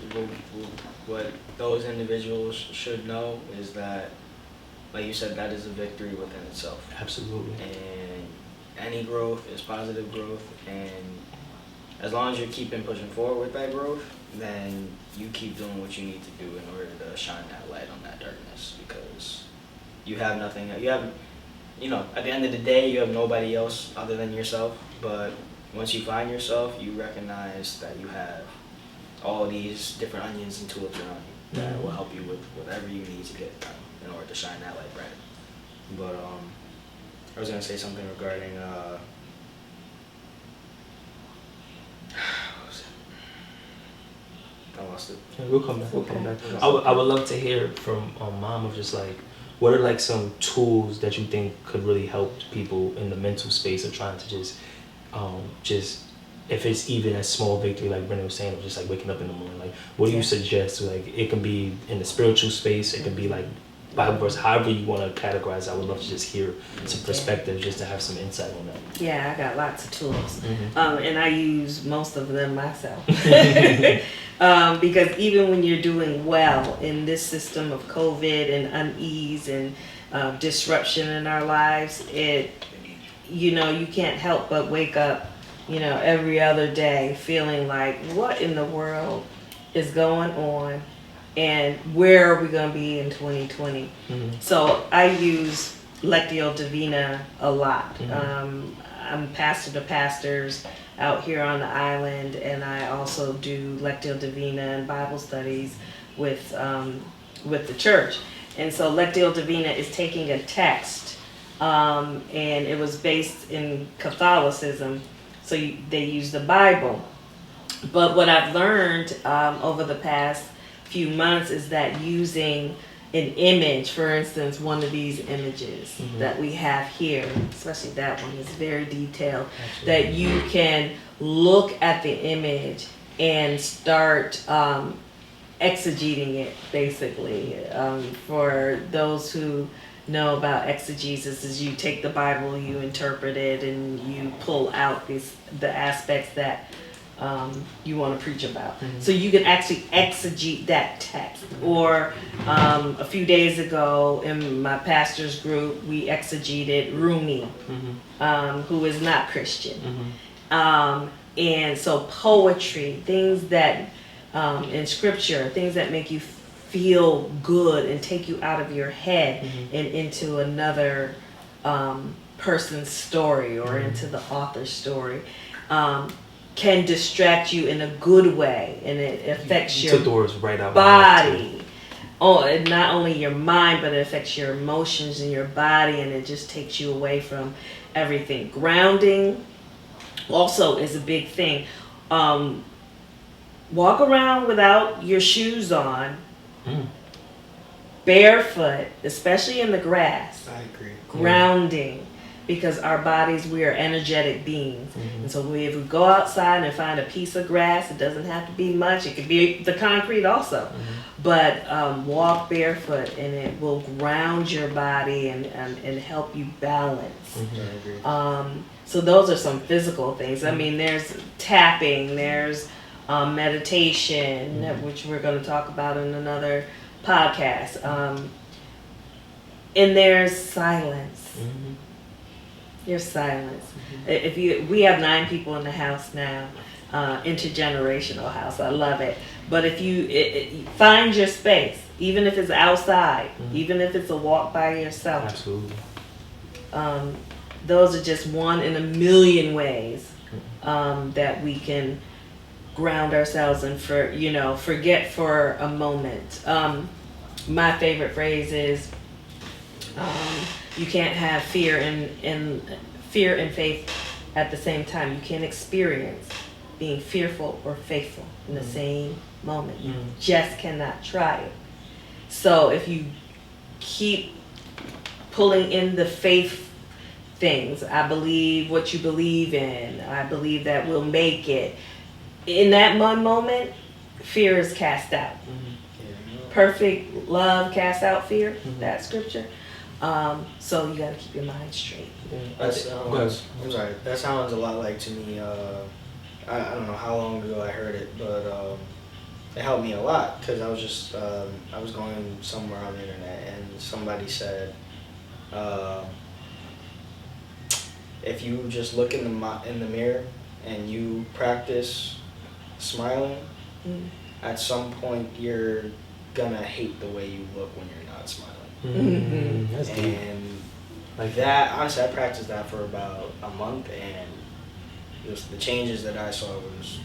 what those individuals should know is that, like you said, that is a victory within itself. Absolutely. And any growth is positive growth, and as long as you're keeping pushing forward with that growth, then you keep doing what you need to do in order to shine that light on that darkness, because you have nothing, you have, you know, at the end of the day, you have nobody else other than yourself, but once you find yourself, you recognize that you have all these different onions and tulips around you that will help you with whatever you need to get done in order to shine that light brighter. But I was gonna say something regarding what was it? I lost it. Yeah, we'll come back. We'll come back. I would love to hear from Mom of just like, what are like some tools that you think could really help people in the mental space of trying to just if it's even a small victory, like Brendan was saying, of just like waking up in the morning, like what do you suggest? Like it can be in the spiritual space, it can be like Bible verse, however you want to categorize. I would love to just hear some perspective, just to have some insight on that. Yeah, I got lots of tools, and I use most of them myself. Because even when you're doing well in this system of COVID and unease and disruption in our lives, you know, you can't help but wake up, you know, every other day feeling like, what in the world is going on? And where are we going to be in 2020? So I use Lectio Divina a lot. I'm pastor to pastors out here on the island, and I also do Lectio Divina and Bible studies with the church. And so Lectio Divina is taking a text, and it was based in Catholicism, so they use the Bible. But what I've learned over the past few months is that using an image, for instance, one of these images that we have here, especially that one is very detailed, that you can look at the image and start exegeting it, basically. For those who know about exegesis, is you take the Bible, you interpret it, and you pull out the aspects that you want to preach about. So you can actually exegete that text. Or a few days ago in my pastor's group, we exegeted Rumi, who is not Christian. And so poetry, things that in scripture, things that make you feel good and take you out of your head and into another person's story or into the author's story. Can distract you in a good way, and it affects your body. And not only your mind, but it affects your emotions and your body, and it just takes you away from everything. Grounding also is a big thing. Walk around without your shoes on, barefoot, especially in the grass. I agree. Grounding. Because our bodies, we are energetic beings. And so if we go outside and find a piece of grass, it doesn't have to be much. It could be the concrete also. But walk barefoot, and it will ground your body and help you balance. So those are some physical things. I mean, there's tapping, there's meditation, which we're going to talk about in another podcast. And there's silence. Your silence. We have 9 people in the house now, intergenerational house. I love it. But if you find your space, even if it's outside, even if it's a walk by yourself. Absolutely. Those are just one in a million ways that we can ground ourselves and forget for a moment. My favorite phrase is, you can't have fear and faith at the same time. You can't experience being fearful or faithful in the same moment. You just cannot try it. So if you keep pulling in the faith things. I believe what you believe in. I believe that we'll make it. In that one moment, fear is cast out. Perfect love casts out fear. That scripture. So you gotta keep your mind straight. I'm sorry. That sounds a lot like to me. I don't know how long ago I heard it, but it helped me a lot because I was just I was going somewhere on the internet and somebody said, if you just look in the mirror and you practice smiling, at some point you're gonna hate the way you look when you're not smiling. That's deep. And like that, honestly, I practiced that for about a month, and just the changes that I saw was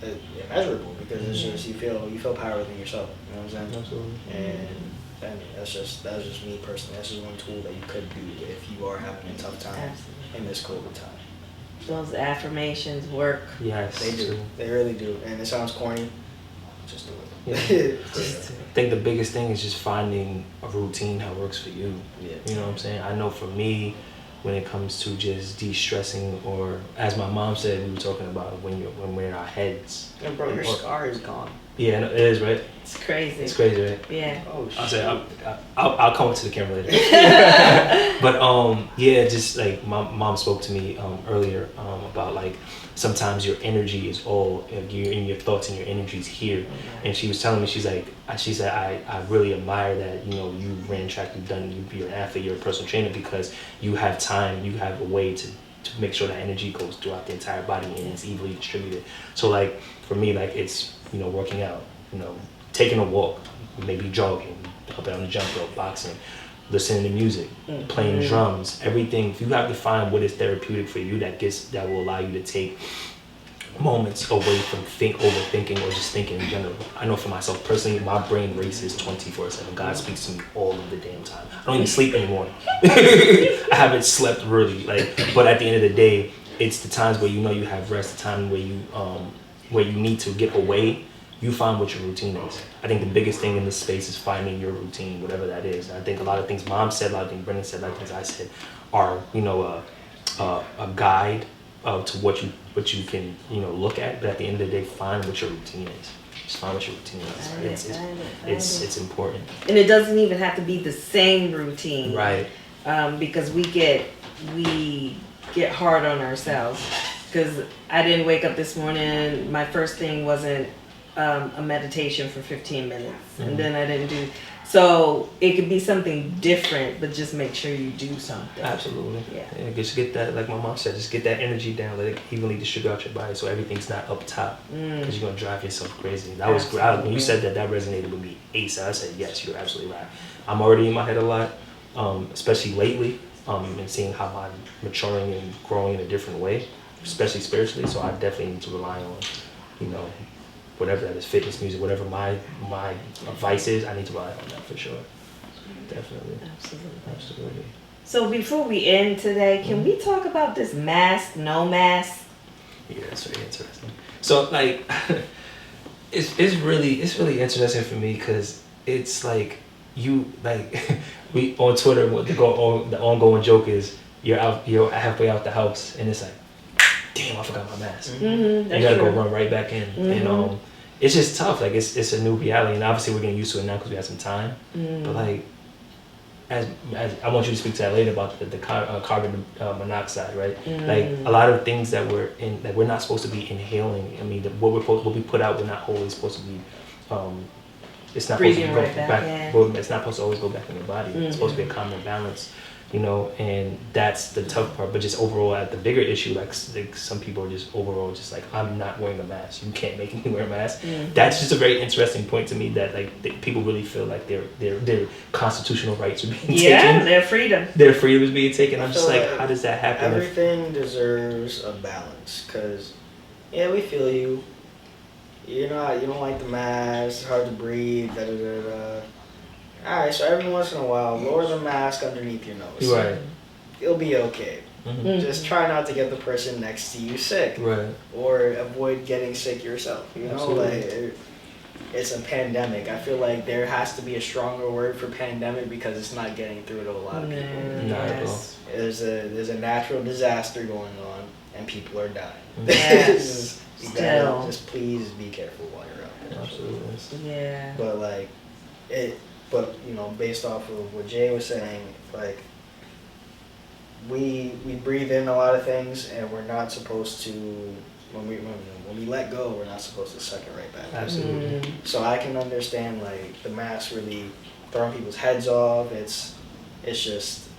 immeasurable because it's just you feel power within yourself. You know what I'm saying? Absolutely. And I mean, that's just me personally. That's just one tool that you could do if you are having a tough time in this COVID time. Those affirmations work. Yes, They do. They really do. And it sounds corny. Just do it. Yeah. I think the biggest thing is just finding a routine that works for you. Yeah. You know what I'm saying? I know for me, when it comes to just de-stressing, or as my mom said, we were talking about when we're in our heads. And bro, your scar is gone. Yeah, no, it is, right? It's crazy. It's crazy, right? Yeah. Oh shit. I'll say I'll come to the camera later. But yeah, just like my mom spoke to me earlier about like sometimes your energy is all your thoughts and your energy is here. And she was telling me, she said I really admire that, you know, you ran track, you're an athlete, you're a personal trainer, because you have time, you have a way to make sure that energy goes throughout the entire body and it's evenly distributed. So like for me, like it's, you know, working out, you know, taking a walk, maybe jogging, hopping on the jump rope, boxing, listening to music, playing drums, everything. If you have to find what is therapeutic for you, that will allow you to take moments away from overthinking or just thinking in general. I know for myself personally, my brain races 24/7. God speaks to me all of the damn time. I don't even sleep anymore. I haven't slept really, but at the end of the day, it's the times where you know you have rest, the time where you need to get away. You find what your routine is. I think the biggest thing in this space is finding your routine, whatever that is. And I think a lot of things Mom said, a lot of things Brendan said, a lot of things I said are, you know, a guide to what you can, you know, look at. But at the end of the day, find what your routine is. Just find what your routine is. It's important. And it doesn't even have to be the same routine, right? Because we get hard on ourselves. Because I didn't wake up this morning. My first thing wasn't a meditation for 15 minutes, and then I didn't do. So it could be something different, but just make sure you do something. Absolutely. Yeah. Just get that, like my mom said, just get that energy down, let it evenly distribute out your body, so everything's not up top, because you're gonna drive yourself crazy. That was great. When you said that resonated with me ASAP. I said, yes, you're absolutely right. I'm already in my head a lot, especially lately, and seeing how I'm maturing and growing in a different way, especially spiritually. So I definitely need to rely on, you know, whatever that is, fitness, music, whatever my vice is, I need to rely on that for sure. Definitely. Absolutely. So before we end today, can we talk about this mask, no mask? Yeah, that's very interesting. So like, it's really interesting for me, because it's like we on Twitter, the ongoing joke is you're halfway out the house and it's like, damn, I forgot my mask. You gotta go run right back in. And it's just tough. Like it's a new reality, and obviously we're getting used to it now because we have some time. But like, as I want you to speak to that later about the carbon monoxide, right? Like a lot of things that we're not supposed to be inhaling. I mean, what we put out, we're not always supposed to be. It's not supposed to go back. It's not supposed to always go back in your body. It's supposed to be a common balance. You know, and that's the tough part. But just overall, at the bigger issue, like some people are just overall just like, I'm not wearing a mask. You can't make me wear a mask. That's just a very interesting point to me, that like people really feel like their constitutional rights are being taken. Yeah, their freedom. Their freedom is being taken. I'm just like, how does that happen? Everything deserves a balance, because we feel you. You don't like the mask. It's hard to breathe. Alright, so every once in a while, lower the mask underneath your nose. Right. It'll be okay. Just try not to get the person next to you sick. Right. Or avoid getting sick yourself. You know, Absolutely. it's a pandemic. I feel like there has to be a stronger word for pandemic because it's not getting through to a lot of people. Not at all. There's a natural disaster going on and people are dying. Yes. Still, just please be careful while you're out there. Absolutely. Yeah. But like but you know, based off of what Jay was saying, like we breathe in a lot of things and we're not supposed to when we let go, we're not supposed to suck it right back. Absolutely. So I can understand like the mask really throwing people's heads off. It's just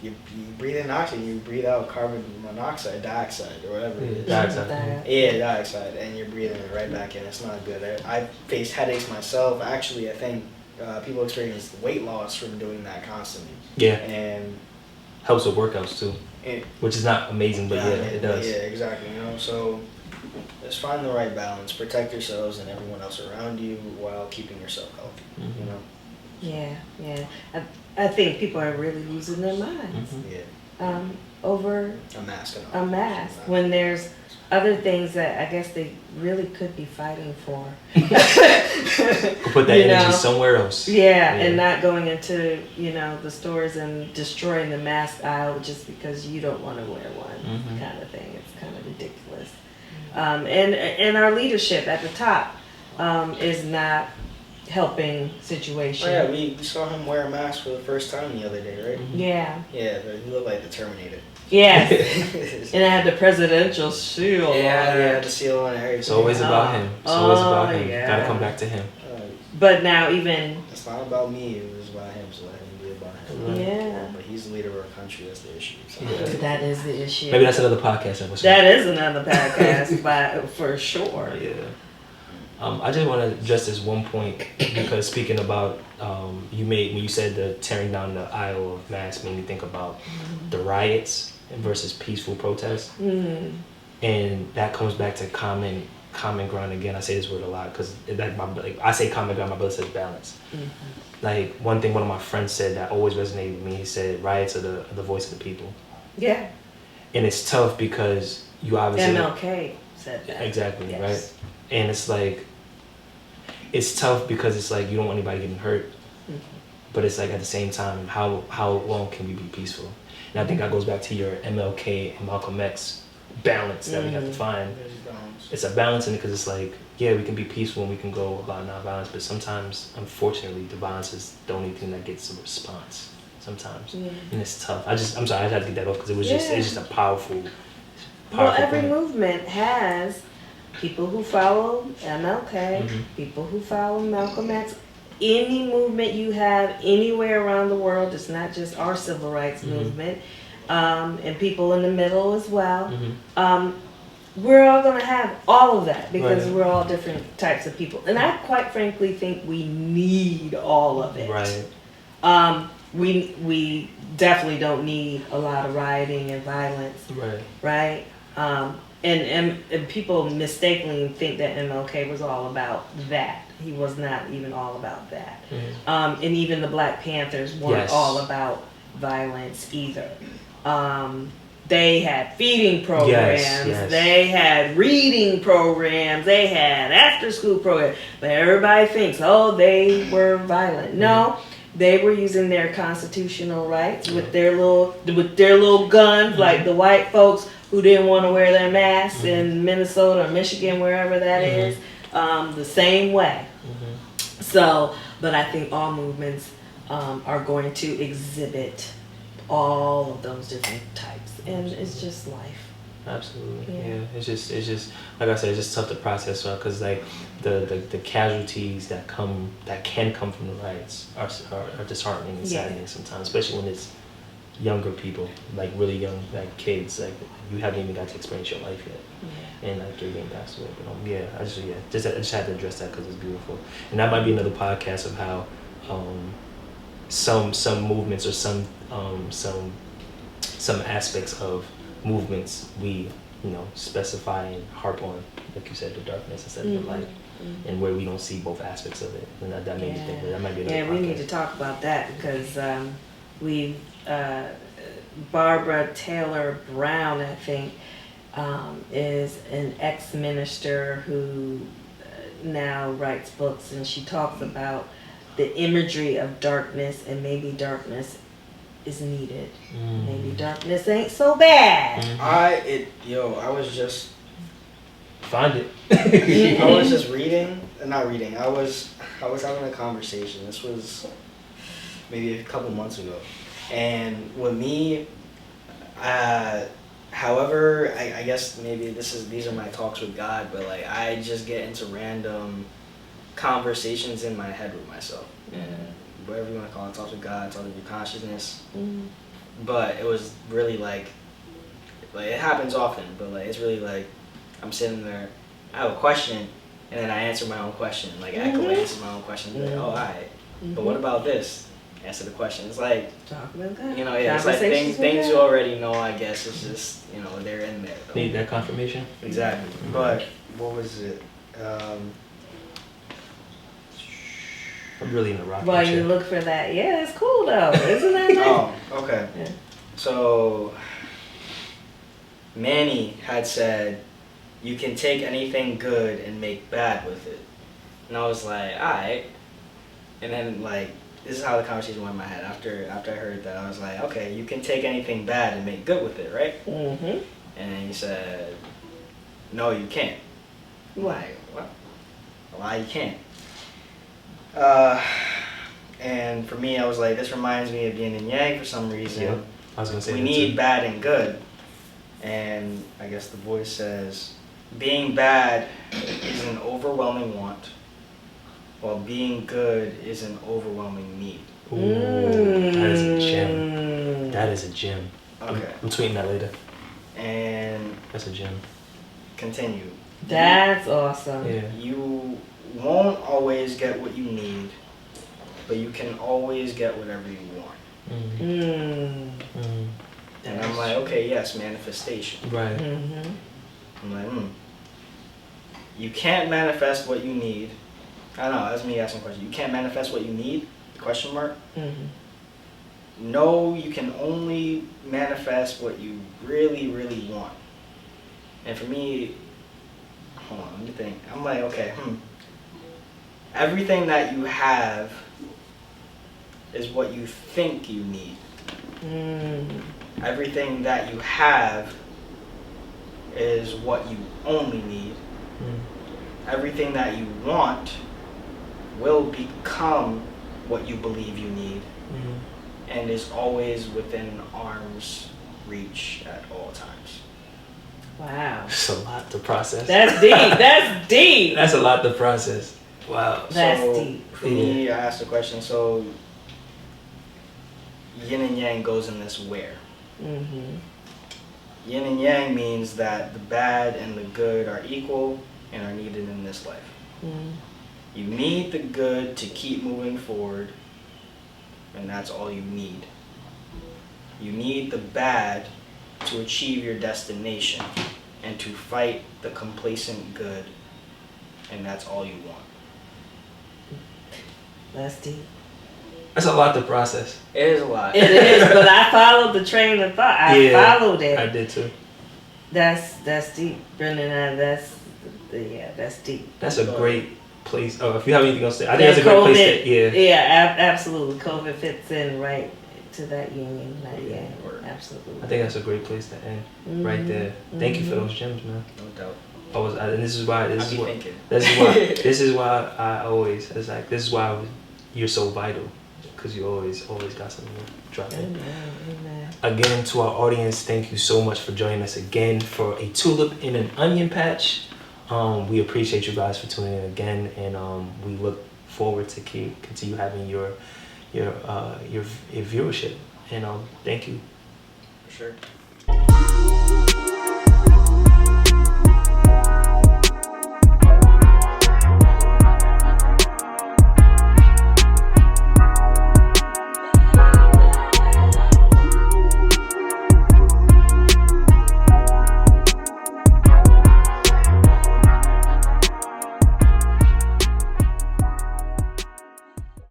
you breathe in oxygen, you breathe out carbon monoxide, dioxide, or whatever it is. Dioxide. Yeah, dioxide, and you're breathing it right back in. It's not good. I faced headaches myself. Actually, I think people experience weight loss from doing that constantly. Yeah. And helps with workouts too, which is not amazing, but it does. Yeah, exactly. You know, so just find the right balance. Protect yourselves and everyone else around you while keeping yourself healthy. Mm-hmm. You know. Yeah. I think people are really losing their minds. Mm-hmm. Yeah. Over a mask. When there's other things that I guess they really could be fighting for. Put that energy somewhere else. Yeah, and not going into, the stores and destroying the mask aisle just because you don't want to wear one, kind of thing. It's kind of ridiculous. And our leadership at the top is not helping situation. Oh yeah, we saw him wear a mask for the first time the other day, right? Yeah. Yeah, he looked like the Terminator. Yes. And I had the presidential seal. Yeah, the seal on it. It's always about him. It's always about him. Yeah. Gotta come back to him. But now even... It's not about me, it was about him, so let him be about him. Yeah. But he's the leader of our country, that's the issue. So. Yeah. That is the issue. Maybe that's another podcast episode. That is another podcast, for sure. Yeah. I just want to address this one point because speaking about when you said the tearing down the aisle of masks made me think about the riots versus peaceful protests, and that comes back to common ground again. I say this word a lot because I say common ground. My brother says balance. Like one thing one of my friends said that always resonated with me. He said riots are the voice of the people. Yeah. And it's tough because you obviously MLK said that. Exactly. Yes. Right. And it's like. It's tough because it's like you don't want anybody getting hurt, but it's like at the same time, how long can we be peaceful? And I think that goes back to your MLK and Malcolm X balance that we have to find. It's a balance in it because it's like, yeah, we can be peaceful and we can go about nonviolence, but sometimes, unfortunately, the violence is the only thing that gets a response. Sometimes, and it's tough. I'm sorry, I had to get that off because it's just a powerful. Well, every movement has. People who follow MLK, people who follow Malcolm X, any movement you have anywhere around the world, it's not just our civil rights movement, and people in the middle as well. We're all going to have all of that because we're all different types of people. And I quite frankly think we need all of it. Right. We definitely don't need a lot of rioting and violence. Right? And people mistakenly think that MLK was all about that. He was not even all about that. And even the Black Panthers weren't all about violence either. They had feeding programs, they had reading programs, they had after school programs, but everybody thinks, they were violent. No, they were using their constitutional rights with their little guns, like the white folks who didn't want to wear their masks in Minnesota or Michigan, wherever that is, the same way. So, but I think all movements are going to exhibit all of those different types, and it's just life. Absolutely, yeah. It's just like I said, it's just tough to process because like the casualties that can come from the riots are disheartening and saddening sometimes, especially when it's younger people, like really young, like kids, like you haven't even got to experience your life yet, and like you're getting passed away. But I just had to address that because it's beautiful, and that might be another podcast of how some movements or some aspects of movements we specify and harp on, like you said, the darkness instead of the light, and where we don't see both aspects of it, and that made me think that might be another podcast. We need to talk about that because Barbara Taylor Brown, I think, is an ex-minister who now writes books, and she talks about the imagery of darkness, and maybe darkness is needed. Maybe darkness ain't so bad. I was just Find it. I was just not reading. I was having a conversation. This was maybe a couple months ago, and with me, however, I guess maybe these are my talks with God, but like I just get into random conversations in my head with myself, and whatever you want to call it, talks with God, talks with your consciousness. But it was really like it happens often, but like it's really like I'm sitting there, I have a question, and then I answer my own question, like echo answer my own question, like, oh, alright, but what about this? Answer the question. It's like, talk about that. It's like things you already know, I guess. It's just, they're in there. Though. Need that confirmation? Exactly. But what was it? I'm really in a rock. While you look for that, yeah, it's cool though, isn't that nice? Oh, okay. Yeah. So Manny had said, you can take anything good and make bad with it. And I was like, alright. And then like, this is how the conversation went in my head. After I heard that, I was like, okay, you can take anything bad and make good with it, right? And then he said, no, you can't. Why? What? Why you can't? And for me, I was like, this reminds me of yin and yang for some reason. Yep. I was gonna say we that need too. bad and good. And I guess the voice says, being bad is an overwhelming want, while being good is an overwhelming need. Ooh, that is a gem. That is a gem. Okay. I'm tweeting that later. And That's a gem. continue. That's awesome. Yeah. You won't always get what you need, but you can always get whatever you want. And I'm like, okay, yes, manifestation. Right. I'm like, You can't manifest what you need. I don't know, that's me asking a question. You can't manifest what you need? Question mark? No, you can only manifest what you really, really want. And for me, hold on, let me think. I'm like, okay, everything that you have is what you think you need. Everything that you have is what you only need. Everything that you want will become what you believe you need, and is always within arm's reach at all times. Wow. It's a lot to process. That's deep. That's deep. That's a lot to process. Wow. That's so deep. For me, I asked the question, so yin and yang goes in this where? Yin and yang means that the bad and the good are equal and are needed in this life. You need the good to keep moving forward, and that's all you need. You need the bad to achieve your destination and to fight the complacent good, and that's all you want. That's deep. That's a lot to process. It is a lot. It is, but I followed the train of thought. I followed it. I did too. That's deep, Brendan. That's deep. That's a great place. Oh, if you have anything else to say, I think that's a great place to, Absolutely. COVID fits in right to that union, that yang. Absolutely. I think that's a great place to end right there. Thank you for those gems, man. No doubt. And this is why you're so vital, because you always got something to drop in. Amen. Again, to our audience, thank you so much for joining us again for a tulip in an onion patch. We appreciate you guys for tuning in again, and we look forward to continue having your viewership. And thank you. For sure.